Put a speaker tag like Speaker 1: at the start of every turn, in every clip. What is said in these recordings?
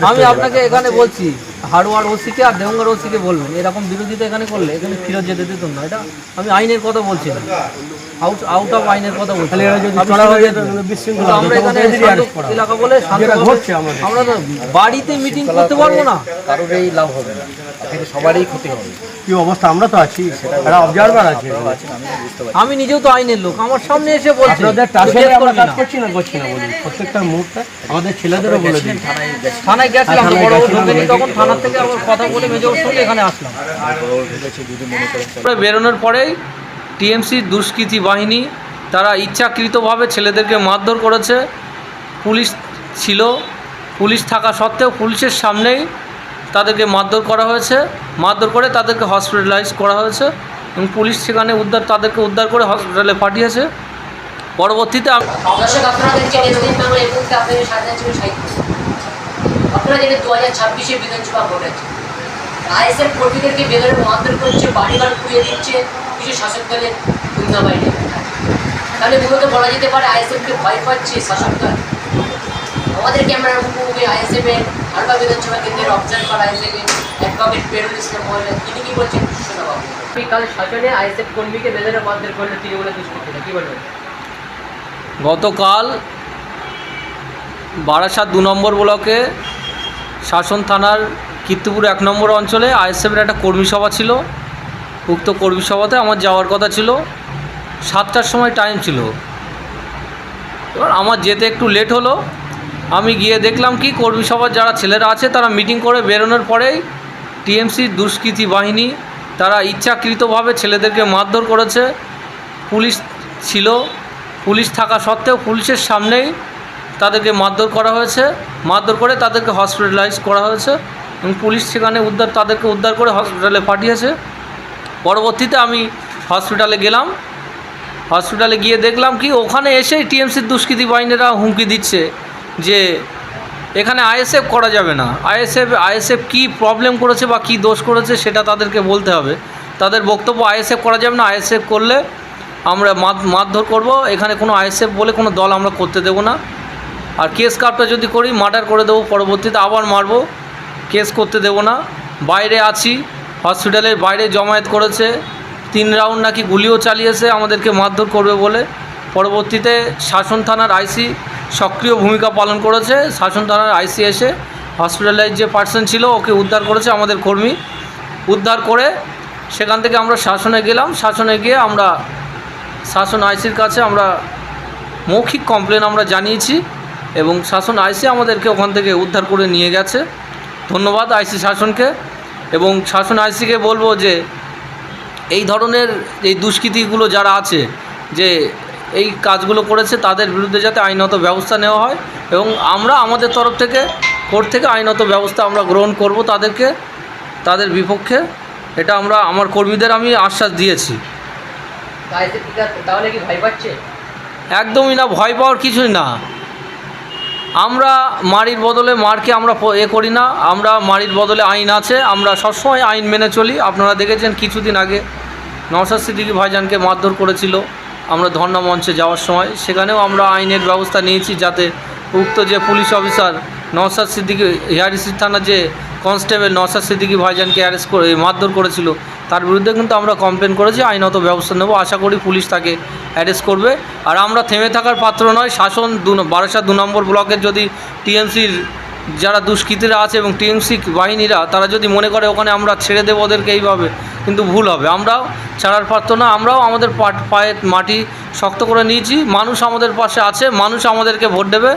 Speaker 1: আমি আপনাকে এখানে বলছি হাড়োয়ার ওসিকে আর দেওঙ্গার ওসিকে বলবেন এরকম বিরোধিতা এখানে করলে এখানে ফিরত যেতে দিত না। এটা আমি আইনের কথা বলছি না, আউট অফ আইনের কথা বলছি। আমরা এখানে এলাকা বলে আমরা তো বাড়িতে মিটিং করতে পারবো না,
Speaker 2: কারোরই লাভ হবে না, সবারই ক্ষতি হবে।
Speaker 3: কি অবস্থা, আমরা তো আছি, অবজারভার আছে।
Speaker 1: আমি নিজেও তো আইনের লোক, আমার সামনে এসে বলছে
Speaker 3: করছি না বলি প্রত্যেকটা মুহূর্তে আমাদের ছেলেদেরও বলে দিই।
Speaker 1: থানায় গেছিলাম তো, বড় ঢোকেনি তখন থানার থেকে আবার কথা বলে মেজোর সঙ্গে এখানে আসলাম। বেরোনোর পরেই টিএমসি দুষ্কৃতী বাহিনী তারা ইচ্ছাকৃতভাবে ছেলেদেরকে মারধর করেছে। পুলিশ ছিল, পুলিশ থাকা সত্ত্বেও পুলিশের সামনেই তাদেরকে মারধর করা হয়েছে। মারধর করে তাদেরকে হসপিটালাইজ করা হয়েছে এবং পুলিশ সেখানে তাদেরকে উদ্ধার করে হসপিটালে পাঠিয়েছে। পরবর্তীতে
Speaker 4: আপনারা দেখছেন এসডিএন বাংলা এই মুহূর্তে আপনাদের সাথে আছি সাহিত্য। আপনারা জানেন 2026-এ বিধানসভা ভোট আছে। আইএসএফ কর্মীদেরকে বেদরে মারধর করছে, বাড়িঘর পুড়িয়ে দিচ্ছে কিছু শাসক দলের গুন্ডা বাহিনী। তাহলে মূলত বলা যেতে পারে আইএসএফকে ভয় পাচ্ছে শাসক দল। আমাদের ক্যামেরার মুখোমুখি আইএসএফের হারবা বিধানসভা কেন্দ্রের অবজারভার আইএসএফের অ্যাডভোকেট পেরুল ইসলাম মহল্লা, তিনি কি বলছেন শোনাবাবু। কাল শাসনে আইএসএফ কর্মীকে বেদরে মারধর করলে তৃণমূলের দুষ্কৃতীরা, কি বলবেন?
Speaker 1: গতকাল বারাসাত 2 নম্বর ব্লকে শাসন থানার কীর্তিপুর 1 নম্বর অঞ্চলে আইএসএফের একটা কর্মী সভা ছিল। উক্ত কর্মী সভাতে আমার যাওয়ার কথা ছিল, 7টার সময় টাইম ছিল। এবার আমার যেতে একটু লেট হলো। আমি গিয়ে দেখলাম কি কর্মী সভার যারা ছেলেরা আছে তারা মিটিং করে বেরোনোর পরেই টিএমসি দুষ্কৃতী বাহিনী তারা ইচ্ছাকৃতভাবে ছেলেদেরকে মারধর করেছে। পুলিশ ছিল, পুলিশ থাকা সত্ত্বেও পুলিশের সামনেই তাদেরকে মারধর করা হয়েছে। মারধর করে তাদেরকে হসপিটালাইজ করা হয়েছে এবং পুলিশ সেখানে তাদেরকে উদ্ধার করে হসপিটালে পাঠিয়েছে। পরবর্তীতে আমি হসপিটালে গেলাম। হসপিটালে গিয়ে দেখলাম কি ওখানে এসেই টিএমসির দুষ্কৃতী বাহিনীরা হুমকি দিচ্ছে যে এখানে আইএসএফ করা যাবে না। আইএসএফ কী প্রবলেম করেছে বা কী দোষ করেছে সেটা তাদেরকে বলতে হবে। তাদের বক্তব্য আইএসএফ করা যাবে না, আইএসএফ করলে আমরা মারধর করব, এখানে কোনো আইএসএফ বলে কোনো দল আমরা করতে দেবো না, আর কেস কাপটা যদি করি মার্ডার করে দেবো, পরবর্তীতে আবার মারবো, কেস করতে দেবো না। বাইরে আছি, হসপিটালের বাইরে জমায়েত করেছে, 3 রাউন্ড নাকি গুলিও চালিয়েছে আমাদেরকে মারধর করবে বলে। পরবর্তীতে শাসন থানার আইসি সক্রিয় ভূমিকা পালন করেছে। শাসন থানার আইসি এসে হসপিটালাইজ যে পার্সন ছিল ওকে উদ্ধার করেছে, আমাদের কর্মী উদ্ধার করে সেখান থেকে আমরা শাসনে গেলাম। শাসনে গিয়ে আমরা শাসন আইসির কাছে আমরা মৌখিক কমপ্লেন আমরা জানিয়েছি এবং শাসন আইসি আমাদেরকে ওখান থেকে উদ্ধার করে নিয়ে গেছে। ধন্যবাদ আইসি শাসনকে, এবং শাসন আইসিকে বলবো যে এই ধরনের এই দুষ্কৃতীগুলো যারা আছে যে এই কাজগুলো করেছে তাদের বিরুদ্ধে যাতে আইনত ব্যবস্থা নেওয়া হয় এবং আমরা আমাদের তরফ থেকে কোর্ট থেকে আইনত ব্যবস্থা আমরা গ্রহণ করব তাদের বিপক্ষে। এটা আমরা আমার কর্মীদের আমি আশ্বাস দিয়েছি।
Speaker 4: তাহলে কি ভয় পাচ্ছে?
Speaker 1: একদমই না, ভয় পাওয়ার কিছুই না। আমরা মারির বদলে মারকে আমরা করি না। আমরা মারির বদলে আইন আছে, আমরা সবসময় আইন মেনে চলি। আপনারা দেখেছেন কিছুদিন আগে নওশাদ সিদ্দিকী ভাইজানকে মারধর করেছিল আমরা ধর্ণা মঞ্চে যাওয়ার সময়, সেখানেও আমরা আইনের ব্যবস্থা নিয়েছি যাতে উক্ত যে পুলিশ অফিসার নওশাদ সিদ্দিকী হিয়ারিসি থানার যে কনস্টেবল নওশাদ সিদ্দিকী ভাইজানকে মারধর করেছিল তার বিরুদ্ধে কিন্তু আমরা কমপ্লেন করেছি, আইনত ব্যবস্থা নেব। আশা করি পুলিশ তাকে অ্যারেস্ট করবে। আর আমরা থেমে থাকার পাত্র নয়। শাসন বারাসাত 2 নম্বর ব্লকের যদি টিএমসির যারা দুষ্কৃতীরা আছে এবং টিএমসি বাহিনীরা তারা যদি মনে করে ওখানে আমরা ছেড়ে দেবো ওদেরকে এইভাবে, কিন্তু ভুল হবে। আমরাও ছাড়ার পাত্র না, আমরাও আমাদের পায়ের মাটি শক্ত করে নিয়েছি। মানুষ আমাদের পাশে আছে, মানুষ আমাদেরকে ভোট দেবে।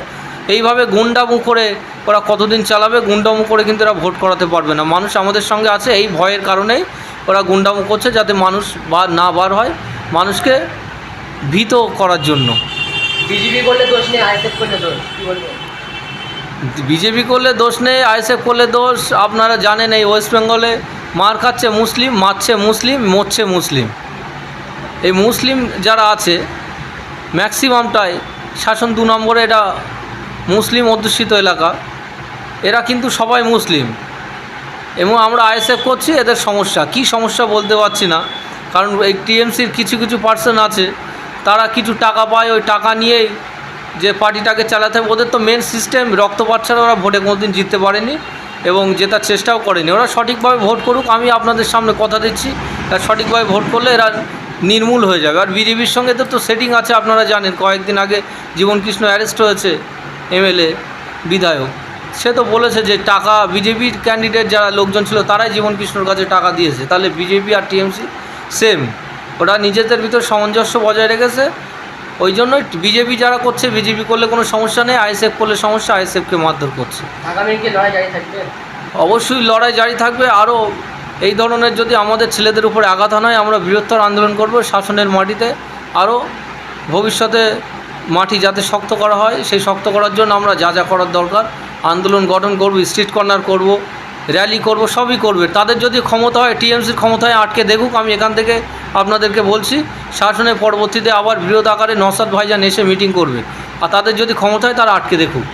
Speaker 1: এইভাবে গুন্ডামু করে ওরা কতদিন চালাবে? গুন্ডামু করে কিন্তু এরা ভোট করাতে পারবে না। মানুষ আমাদের সঙ্গে আছে, এই ভয়ের কারণেই ওরা গুন্ডামু করছে যাতে মানুষ বার হয়, মানুষকে ভীত করার জন্য।
Speaker 4: বিজেপি করলে দোষ নেই, আইএসএফ করলে দোষ, কি বলবেন?
Speaker 1: বিজেপি করলে দোষ নেই, আইএসএফ করলে দোষ। আপনারা জানেন এই ওয়েস্ট বেঙ্গলে মার খাচ্ছে মুসলিম, মারছে মুসলিম, মরছে মুসলিম। এই মুসলিম যারা আছে ম্যাক্সিমামটাই শাসন 2 নম্বরে এটা মুসলিম অধ্যুষিত এলাকা, এরা কিন্তু সবাই মুসলিম। এবং আমরা আইএসএফ করছি, এদের সমস্যা কী সমস্যা বলতে পারছি না, কারণ এই টিএমসির কিছু পার্সন আছে তারা কিছু টাকা পায়, ওই টাকা নিয়েই যে পার্টিটাকে চালাতে হবে। ওদের তো মেন সিস্টেম রক্তপাত ছাড়া ওরা ভোটে কোনোদিন জিততে পারেনি এবং জেতার চেষ্টাও করেনি। ওরা সঠিকভাবে ভোট করুক, আমি আপনাদের সামনে কথা দিচ্ছি, সঠিকভাবে ভোট করলে এরা নির্মূল হয়ে যাবে। আর বিজেপির সঙ্গে তো সেটিং আছে, আপনারা জানেন কয়েকদিন আগে জীবনকৃষ্ণ অ্যারেস্ট হয়েছে, এমএলএ বিধায়ক, সে তো বলেছে যে টাকা বিজেপির ক্যান্ডিডেট যারা লোকজন ছিল তারাই জীবনকৃষ্ণর কাছে টাকা দিয়েছে। তাহলে বিজেপি আর টিএমসি সেম, ওরা নিজেদের ভিতর সামঞ্জস্য বজায় রেখেছে। ওই জন্যই বিজেপি যারা করছে, বিজেপি করলে কোনো সমস্যা নেই, আইএসএফ করলে সমস্যা, আইএসএফকে মারধর করছে।
Speaker 4: আগামী কি লড়াই জারি থাকবে?
Speaker 1: অবশ্যই লড়াই জারি থাকবে। আরও এই ধরনের যদি আমাদের ছেলেদের উপরে আঘাত আনা হয়, আমরা বৃহত্তর আন্দোলন করব শাসনের মাটিতে। আরও ভবিষ্যতে মাটি যাতে শক্ত করা হয়, সেই শক্ত করার জন্য আমরা যা যা করার দরকার আন্দোলন গঠন করব, স্ট্রিট কর্নার করব, র্যালি করব, সবই করবে। তাদের যদি ক্ষমতা হয়, টিএমসির ক্ষমতায় আটকে দেখুক। আমি এখান থেকে আপনাদেরকে বলছি, শাসনের পরবর্তীতে আবার বৃহৎ আকারে নওশাদ ভাইজান এসে মিটিং করবে, আর তাদের যদি ক্ষমতা হয় তারা আটকে দেখুক।